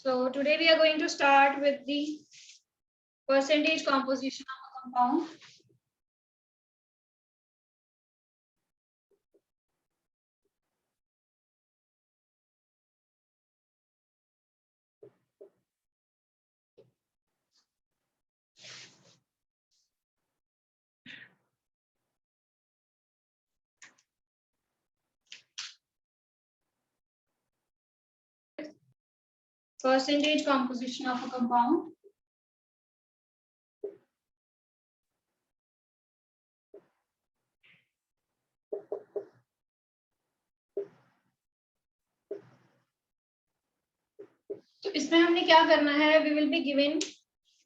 So today we are going to start with the percentage composition of a compound. Percentage composition of a compound. तो इसमें हमने क्या करना है, we will be given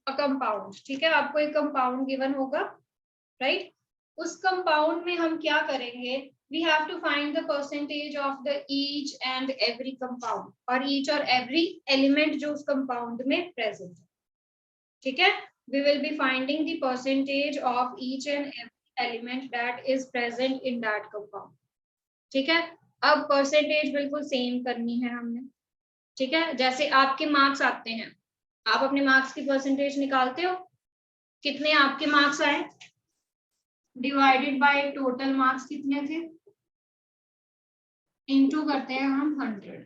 a compound. ठीक है, आपको एक कंपाउंड गिवन होगा, राइट? उस कंपाउंड में हम क्या करेंगे, we have to find the percentage of the each and every compound, और ईच और एवरी एलिमेंट जो उस कंपाउंड में प्रेजेंट है. ठीक है, we will be finding the percentage of each and every element that is present in that compound. ठीक है, अब परसेंटेज बिल्कुल सेम करनी है हमने. ठीक है, जैसे आपके मार्क्स आते हैं, आप अपने मार्क्स की परसेंटेज निकालते हो, कितने आपके मार्क्स आए डिवाइडेड बाय टोटल मार्क्स कितने थे, इनटू करते हैं हम 100.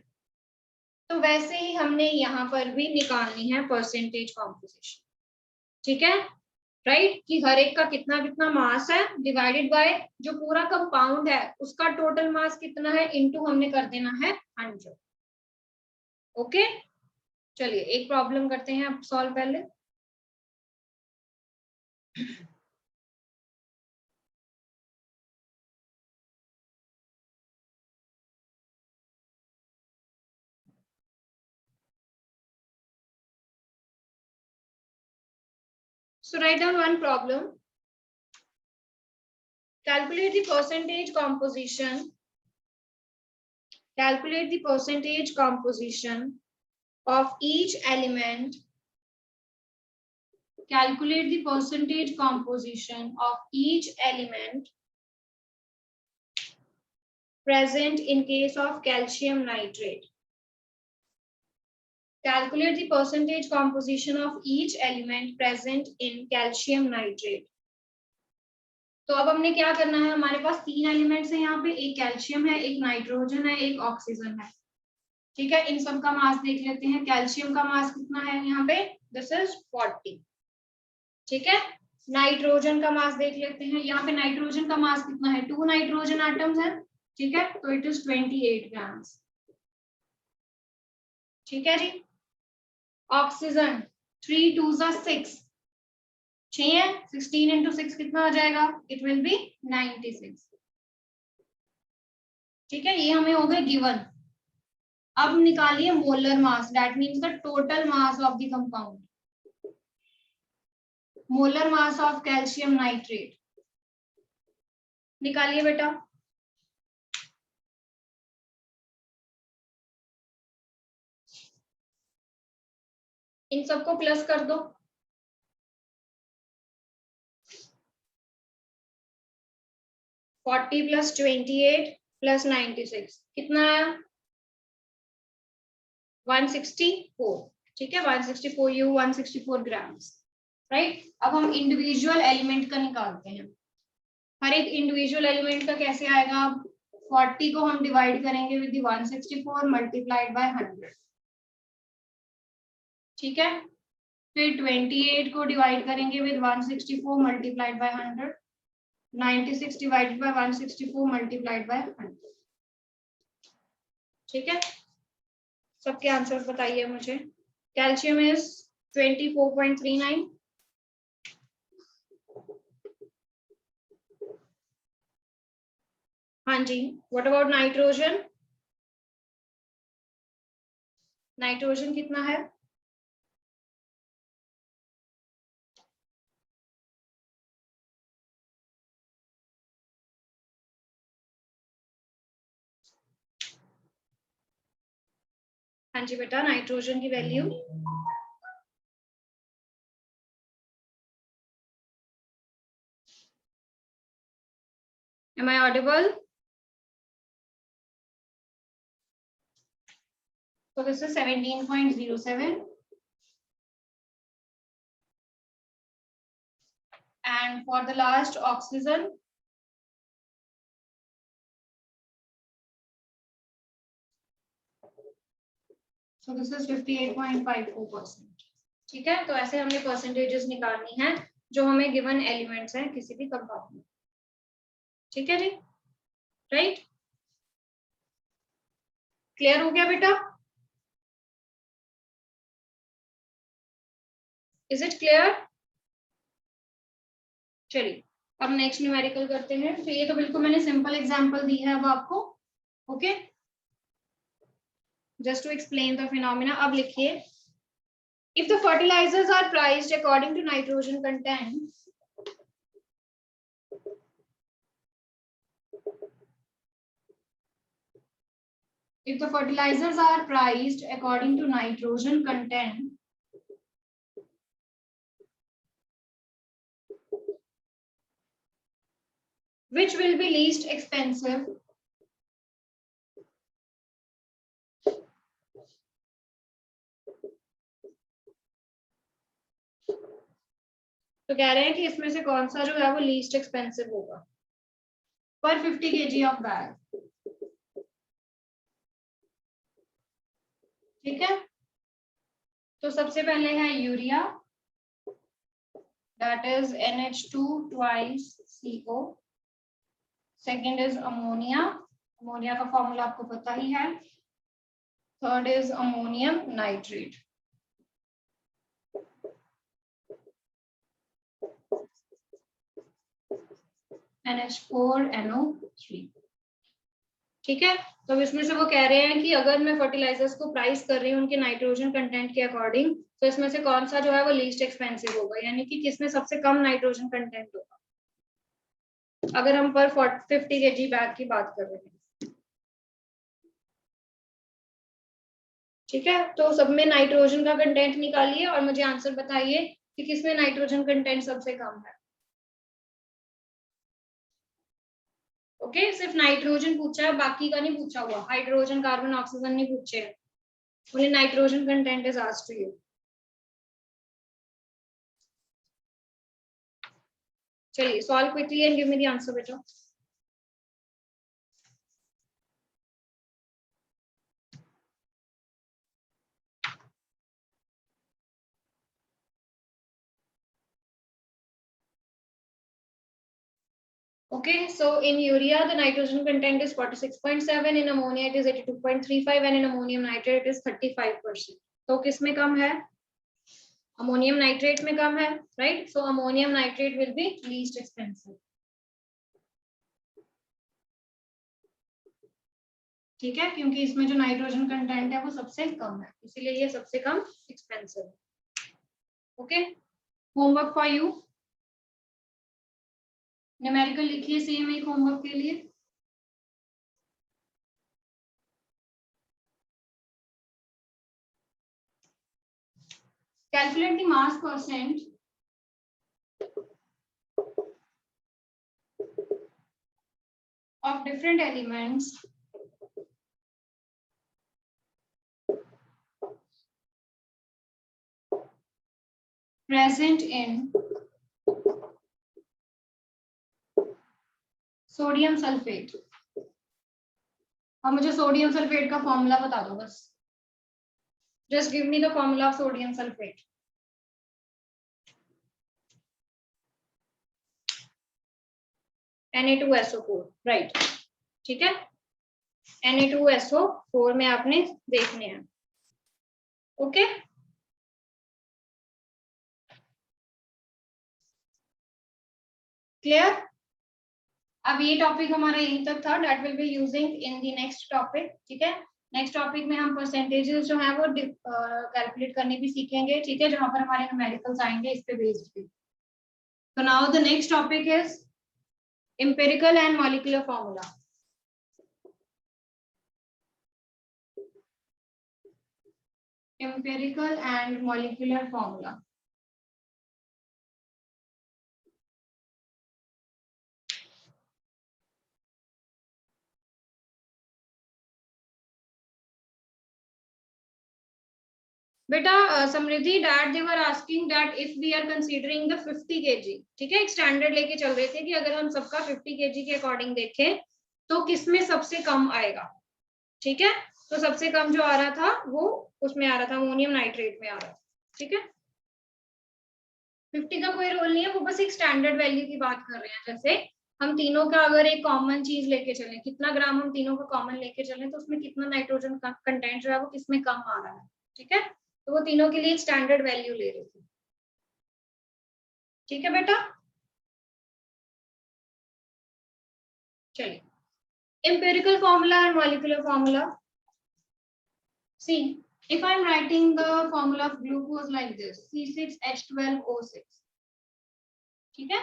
तो वैसे ही हमने यहाँ पर भी निकालनी है परसेंटेज कॉम्पोजिशन. ठीक है, राइट, कि हर एक का कितना कितना मास है डिवाइडेड बाय जो पूरा कंपाउंड है उसका टोटल मास कितना है इनटू हमने कर देना है 100. ओके, चलिए एक प्रॉब्लम करते हैं अब सॉल्व पहले. So write down one problem. Calculate the percentage composition. Calculate the percentage composition of each element. Calculate the percentage composition of each element present in case of calcium nitrate. Calculate the percentage composition of each element present in calcium nitrate. तो अब हमने क्या करना है, हमारे पास तीन elements हैं यहाँ पे, एक कैल्शियम है, एक नाइट्रोजन है, एक ऑक्सीजन है. ठीक है, इन सब का मास देख लेते हैं. कैल्शियम का मास कितना है यहाँ पे, दिस इज 40. ठीक है, नाइट्रोजन का मास देख लेते हैं. यहाँ पे नाइट्रोजन का मास कितना है, 2 नाइट्रोजन एटम्स है. ठीक है, तो इट इज 28 ग्राम्स. ठीक है जी. ऑक्सीजन 3 2 6, 6 है, 16 इंटू 6 कितना हो जाएगा, इट विल बी 96. ठीक है, ये हमें हो गए गिवन. अब निकालिए molar mass, that means the total mass of the compound. Molar mass of calcium nitrate निकालिए बेटा. इन सबको प्लस कर दो. 40 प्लस 28 प्लस 96 कितना आया, 164. ठीक है, 164 यू 164 ग्राम्स. राइट, अब हम इंडिविजुअल एलिमेंट का निकालते हैं. हर एक इंडिविजुअल एलिमेंट का कैसे आएगा, 40 को हम डिवाइड करेंगे विद 164 मल्टीप्लाइड बाय 100. ठीक है, फिर 28 को डिवाइड करेंगे with 164 multiplied by 100. 96 divided by 164 multiplied by 100. ठीक है, सबके आंसर बताइए मुझे. Calcium is 24.39. हाँ जी, व्हाट अबाउट नाइट्रोजन, नाइट्रोजन कितना है, हाँ जी बेटा, नाइट्रोजन की value Am I audible? So this is 17.07. And for the last oxygen, so this is 58.54%. ठीक है, तो ऐसे हमने परसेंटेजेस निकालनी है जो हमें गिवन एलिमेंट्स हैं किसी भी कंपाउंड में. ठीक है जी, राइट? क्लियर हो गया बेटा? Is it clear? चलिए अब नेक्स्ट न्यूमेरिकल करते हैं. तो ये तो बिल्कुल मैंने सिंपल एग्जांपल दी है अब आपको. Okay, just to explain the phenomena. अब लिखिए, if the fertilizers are priced according to nitrogen content, if the fertilizers are priced according to nitrogen content, which will be least expensive? तो कह रहे हैं कि इसमें से कौन सा जो है वो लीस्ट एक्सपेंसिव होगा पर 50 kg ऑफ बैग. ठीक है, तो सबसे पहले है urea, that is NH2 twice CO. Second is ammonia, ammonia का फॉर्मूला आपको पता ही है. Third is ammonium nitrate. NH4NO3. ठीक है, तो इसमें से वो कह रहे हैं कि अगर मैं फर्टिलाइजर्स को प्राइस कर रही हूँ उनके नाइट्रोजन कंटेंट के अकॉर्डिंग, तो इसमें से कौन सा जो है वो लीस्ट एक्सपेंसिव होगा, यानी कि किसमें सबसे कम नाइट्रोजन कंटेंट होगा अगर हम पर 50 kg बैग की बात कर रहे हैं. ठीक है, तो सब में नाइट्रोजन का कंटेंट निकालिए और मुझे आंसर बताइए कि किसमें नाइट्रोजन कंटेंट सबसे कम है. ओके, सिर्फ नाइट्रोजन पूछा है, बाकी का नहीं पूछा हुआ. हाइड्रोजन, कार्बन, ऑक्सीजन नहीं पूछे. Only nitrogen content is asked to you. चलिए solve quickly and give me the answer बेटा. Okay, so in urea the nitrogen content is 46.7, in ammonia it is 82.35, and in ammonium nitrate it is 35%. तो किसमें कम है? Ammonium nitrate में कम है, right? So ammonium nitrate will be least expensive. ठीक है, क्योंकि इसमें जो नाइट्रोजन कंटेंट है वो सबसे कम है, इसीलिए ये सबसे कम एक्सपेंसिव है. Okay, homework for you. Numerical लिखिए सेम एक होमवर्क के लिए. Calculate the mass percent of different elements present in sodium sulphate. और मुझे सोडियम सल्फेट का फॉर्मूला बता दो बस. Just give me the formula of sodium sulphate. Na2SO4, right? ठीक है, Na2SO4 में आपने देखने हैं. Okay, clear? अब ये टॉपिक हमारा यहीं तक था. That will be using in the next topic. ठीक है, नेक्स्ट टॉपिक में हम परसेंटेजेस जो है वो कैलकुलेट करने भी सीखेंगे. ठीक है, जहां पर हमारे न्यूमेरिकल्स आएंगे इस पे बेस्ड भी. तो now the next topic is empirical and molecular formula. Empirical and molecular formula. बेटा Samriddhi that they were asking that if we are considering the 50 kg, ठीक है, एक स्टैंडर्ड लेके चल रहे थे कि अगर हम सबका 50 kg के अकॉर्डिंग देखें तो किसमें सबसे कम आएगा, ठीक है। तो सबसे कम जो आ रहा था वो उसमें आ रहा था, अमोनियम नाइट्रेट में आ रहा था, ठीक है। 50 का कोई रोल नहीं है, वो बस एक स्टैंडर्ड वैल्यू की बात कर रहे हैं। जैसे हम तीनों का अगर एक कॉमन चीज लेके चलें, कितना ग्राम हम तीनों का कॉमन लेके चलें तो उसमें कितना नाइट्रोजन कंटेंट जो है वो किसमें कम आ रहा है, ठीक है। तो वो तीनों के लिए एक स्टैंडर्ड वैल्यू ले रही थी, ठीक है बेटा। चलिए, empirical formula and molecular formula. See, if I'm writing the formula of glucose like this, C6H12O6, ठीक है।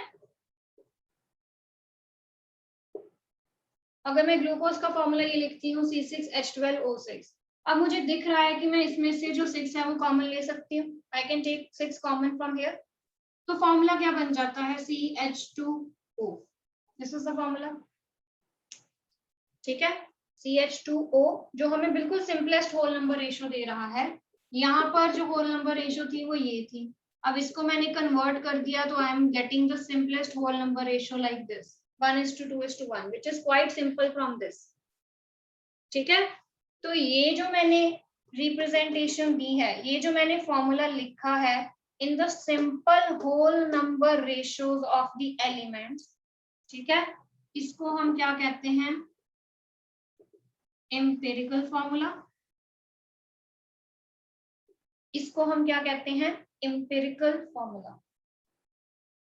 अगर मैं ग्लूकोज का फॉर्मूला ये लिखती हूँ C6H12O6, अब मुझे दिख रहा है कि मैं इसमें से जो 6 है वो कॉमन ले सकती हूँ। I can take 6 common from here. तो फॉर्मूला क्या बन जाता है, CH2O, this is the formula, ठीक है। CH2O जो हमें बिल्कुल सिंपलेस्ट होल नंबर रेशियो दे रहा है। यहाँ पर जो होल नंबर रेशियो थी वो ये थी, अब इसको मैंने कन्वर्ट कर दिया तो I am getting the simplest whole number ratio like this 1:2:1, which is quite simple from this, ठीक है। तो ये जो मैंने रिप्रेजेंटेशन दी है, ये जो मैंने फॉर्मूला लिखा है in the simple whole number ratios of the elements, ठीक है, इसको हम क्या कहते हैं, एम्पिरिकल फॉर्मूला। इसको हम क्या कहते हैं, एम्पिरिकल फॉर्मूला,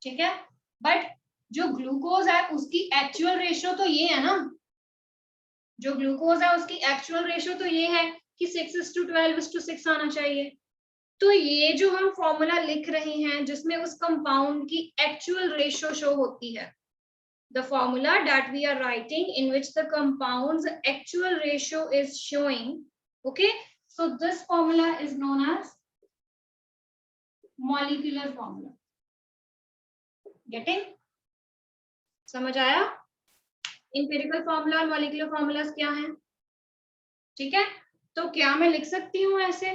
ठीक है। बट जो ग्लूकोज है उसकी एक्चुअल रेशियो तो ये है ना, जो ग्लूकोज है उसकी एक्चुअल रेशियो तो ये है कि 6:12:6 आना चाहिए। तो ये जो हम फॉर्मूला लिख रहे हैं जिसमें उस कंपाउंड की एक्चुअल रेशियो शो होती है, the formula that we are writing in which the compound's actual ratio is showing, okay, so this formula is known as molecular formula. Getting? समझ आया? इंपेरिकल फॉर्मूला और मॉलिक्यूलर फॉर्मूलास क्या हैं, ठीक है। तो क्या मैं लिख सकती हूँ ऐसे,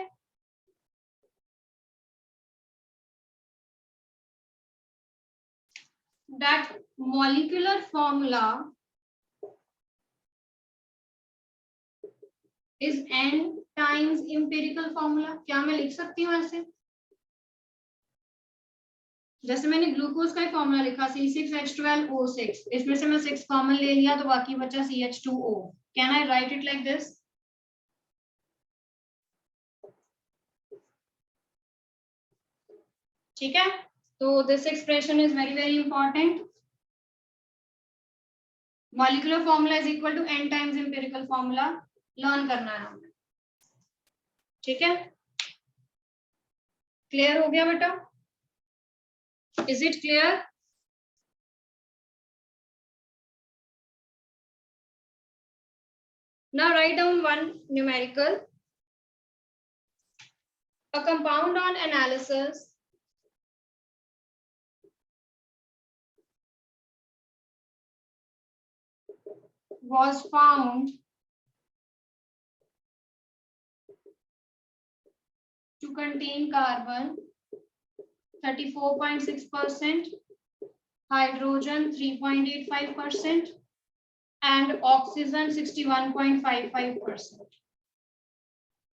that molecular formula is n times empirical formula, क्या मैं लिख सकती हूँ ऐसे। जैसे मैंने ग्लूकोज का फॉर्मूला लिखा C6H12O6, इसमें से मैं 6 कॉमन ले लिया तो बाकी बचा CH2O, can I write it like this, ठीक है। तो this expression is very very important. Molecular formula is equal to n times empirical formula, learn करना है हमें, ठीक है। क्लियर हो गया बेटा, is it clear? Now write down one numerical. A compound on analysis was found to contain carbon 34.6%, hydrogen 3.85%, and oxygen 61.55%.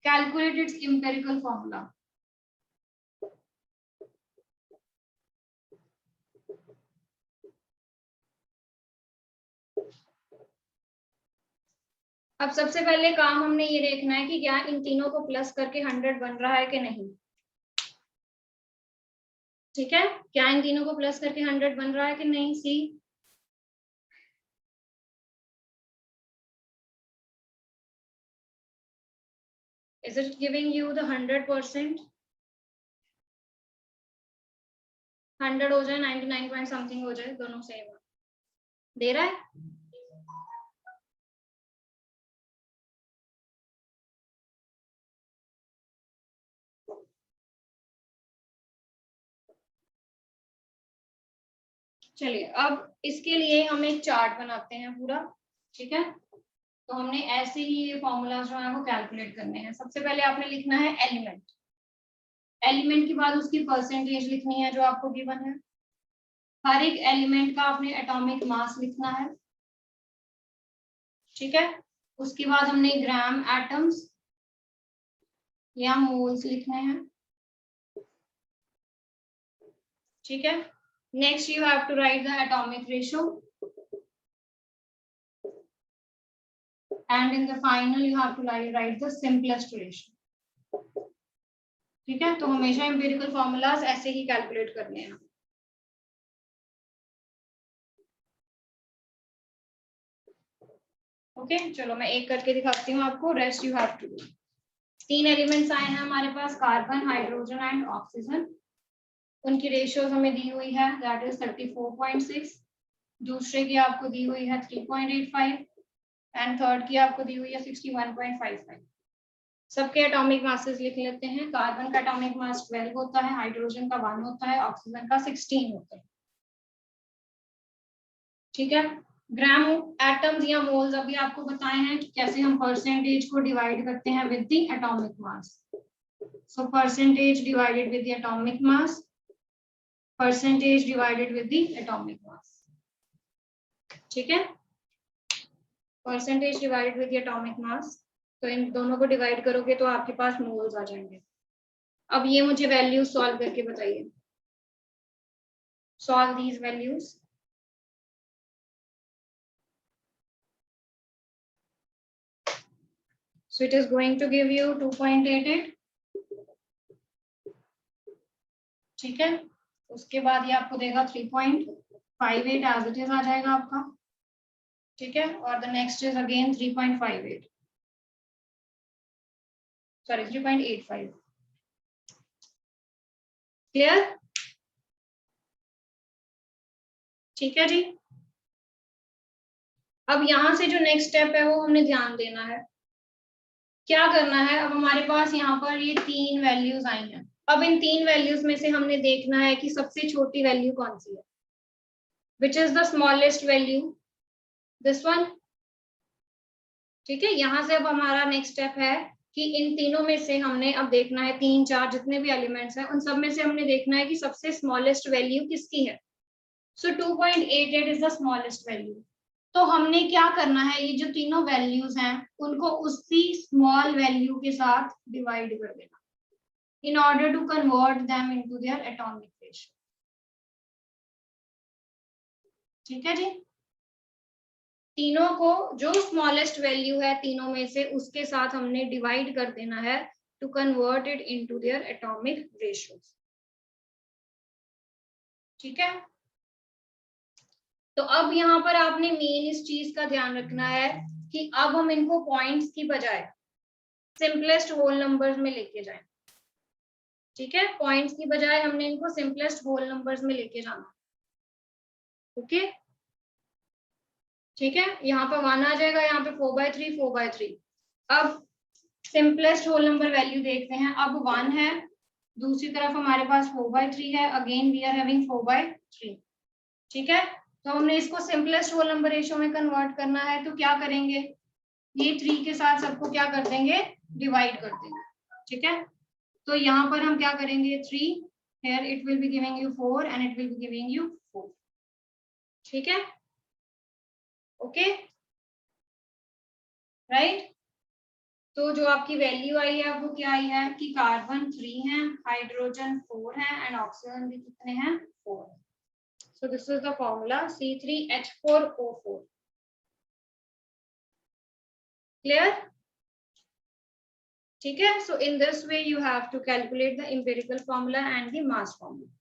Calculate its empirical formula. अब सबसे पहले काम हमने ये देखना है कि क्या इन तीनों को प्लस करके 100 बन रहा है कि नहीं, ठीक है। क्या इन तीनों को प्लस करके 100 बन रहा है कि नहीं, सी is it giving you the 100%, 100 हो जाए 99 पॉइंट समथिंग हो जाए, दोनों सेम दे रहा है। चलिए अब इसके लिए हम एक चार्ट बनाते हैं पूरा, ठीक है। तो हमने ऐसे ही ये फॉर्मूला जो है वो कैलकुलेट करने हैं। सबसे पहले आपने लिखना है एलिमेंट, एलिमेंट के बाद उसकी परसेंटेज लिखनी है जो आपको गिवन है। हर एक एलिमेंट का आपने एटॉमिक मास लिखना है, ठीक है। उसके बाद हमने ग्राम, एटम्स या मोल्स लिखने हैं, ठीक है। Next you have to write the atomic ratio and in the final you have to write the simplest ratio, ठीक है। तो हमेशा एम्पिरिकल फॉर्मूलाज ऐसे ही कैलकुलेट करने हैं। ओके चलो मैं एक करके दिखाती हूँ आपको, rest you have to do. 3 elements आए हैं हमारे पास, कार्बन, हाइड्रोजन एंड ऑक्सीजन। उनकी रेशियोज हमें दी हुई है, दैट इज 34.6। दूसरे की आपको दी हुई है 3.85 एंड थर्ड की आपको दी हुई है 61.55। सबके एटॉमिक मासेस लिख लेते हैं। कार्बन का एटॉमिक मास 12 होता है, हाइड्रोजन का 1 होता है, ऑक्सीजन का 16 होता है, ठीक है। ग्राम, एटम्स या मोल्स अभी आपको बताए हैं कि कैसे हम परसेंटेज को डिवाइड करते हैं with the atomic mass. So percentage divided with the atomic mass, percentage divided with the atomic mass, ठीक है। Percentage divided with the atomic mass, तो इन दोनों को डिवाइड करोगे तो आपके पास मोल्स आ जाएंगे। अब ये मुझे वैल्यूज सॉल्व करके बताइए, solve these values. So it is going to give you 2.88, ठीक है। उसके बाद ये आपको देगा 3.58 एज इट इज आ जाएगा आपका, ठीक है। और the next is again 3.58, sorry 3.85, clear, ठीक है जी। अब यहां से जो नेक्स्ट स्टेप है वो हमने ध्यान देना है। क्या करना है, अब हमारे पास यहाँ पर ये 3 वैल्यूज आई हैं। अब इन 3 वैल्यूज में से हमने देखना है कि सबसे छोटी वैल्यू कौन सी है, which is the smallest value, this one, ठीक है। यहां से अब हमारा नेक्स्ट स्टेप है कि इन तीनों में से हमने अब देखना है, 3, 4 जितने भी एलिमेंट्स हैं उन सब में से हमने देखना है कि सबसे स्मॉलेस्ट वैल्यू किसकी है। सो 2.88 इज द स्मॉलेस्ट वैल्यू। तो हमने क्या करना है, ये जो तीनों वैल्यूज हैं उनको उसी स्मॉल वैल्यू के साथ डिवाइड कर देना in order to convert them into their atomic ratio, ठीक है जी। तीनों को जो स्मॉलेस्ट वैल्यू है तीनों में से उसके साथ हमने डिवाइड कर देना है to convert it into their atomic ratios, ठीक है। तो अब यहाँ पर आपने मेन इस चीज का ध्यान रखना है कि अब हम इनको पॉइंट्स की बजाय सिंपलेस्ट होल नंबर्स में लेके जाएं, ठीक है। पॉइंट्स की बजाय हमने इनको सिंपलेस्ट होल नंबर्स में लेके जाना, ओके, ठीक है। यहाँ पर 1 आ जाएगा, यहाँ पे 4/3 4/3। अब सिंपलेस्ट होल नंबर वैल्यू देखते हैं। अब 1 है, दूसरी तरफ हमारे पास 4/3 है, अगेन वी आर हैविंग 4/3, ठीक है। तो हमने इसको सिंपलेस्ट होल नंबर रेशियो में कन्वर्ट करना है, तो क्या करेंगे, ये 3 के साथ सबको क्या कर देंगे, डिवाइड कर देंगे, ठीक है। तो यहाँ पर हम क्या करेंगे, 3 here it will be giving you 4 and it will be giving you 4, ठीक है, ओके, राइट। तो जो आपकी वैल्यू आई है वो क्या आई है कि कार्बन 3 है, हाइड्रोजन 4 है एंड ऑक्सीजन भी कितने हैं, 4। So this is the formula C3H4O4, clear, ठीक है। So in this way you have to calculate the empirical formula and the mass formula.